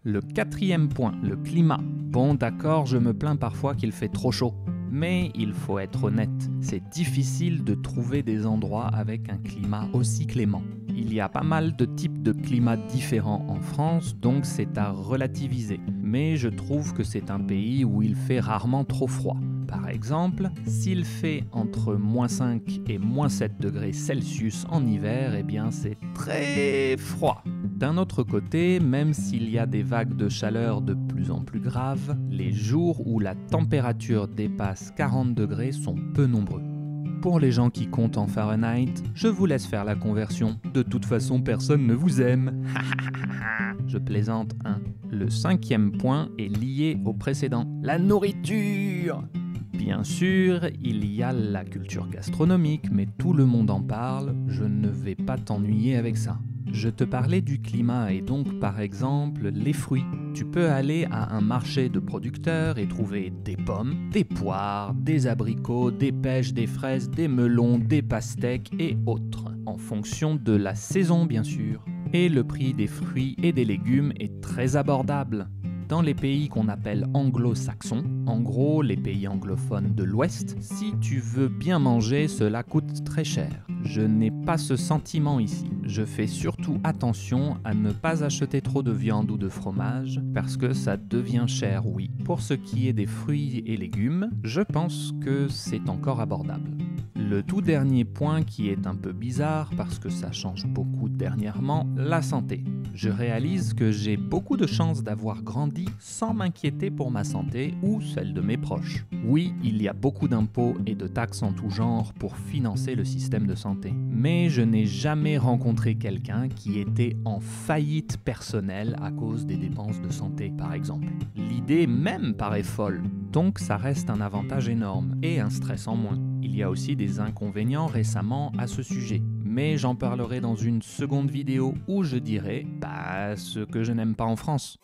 Le quatrième point, le climat. Bon d'accord, je me plains parfois qu'il fait trop chaud. Mais il faut être honnête, c'est difficile de trouver des endroits avec un climat aussi clément. Il y a pas mal de types de climats différents en France, donc c'est à relativiser. Mais je trouve que c'est un pays où il fait rarement trop froid. Par exemple, s'il fait entre -5 et -7 degrés Celsius en hiver, eh bien c'est très froid. D'un autre côté, même s'il y a des vagues de chaleur de plus en plus graves, les jours où la température dépasse 40 degrés sont peu nombreux. Pour les gens qui comptent en Fahrenheit, je vous laisse faire la conversion. De toute façon, personne ne vous aime. Je plaisante, hein. Le cinquième point est lié au précédent. La nourriture! Bien sûr, il y a la culture gastronomique, mais tout le monde en parle, je ne vais pas t'ennuyer avec ça. Je te parlais du climat et donc par exemple les fruits. Tu peux aller à un marché de producteurs et trouver des pommes, des poires, des abricots, des pêches, des fraises, des melons, des pastèques et autres, en fonction de la saison bien sûr. Et le prix des fruits et des légumes est très abordable. Dans les pays qu'on appelle anglo-saxons, en gros les pays anglophones de l'Ouest, si tu veux bien manger, cela coûte très cher. Je n'ai pas ce sentiment ici. Je fais surtout attention à ne pas acheter trop de viande ou de fromage, parce que ça devient cher, oui. Pour ce qui est des fruits et légumes, je pense que c'est encore abordable. Le tout dernier point qui est un peu bizarre parce que ça change beaucoup dernièrement, la santé. Je réalise que j'ai beaucoup de chance d'avoir grandi sans m'inquiéter pour ma santé ou celle de mes proches. Oui, il y a beaucoup d'impôts et de taxes en tout genre pour financer le système de santé. Mais je n'ai jamais rencontré quelqu'un qui était en faillite personnelle à cause des dépenses de santé, par exemple. L'idée même paraît folle, donc ça reste un avantage énorme et un stress en moins. Il y a aussi des inconvénients récemment à ce sujet, mais j'en parlerai dans une seconde vidéo où je dirai ce que je n'aime pas en France.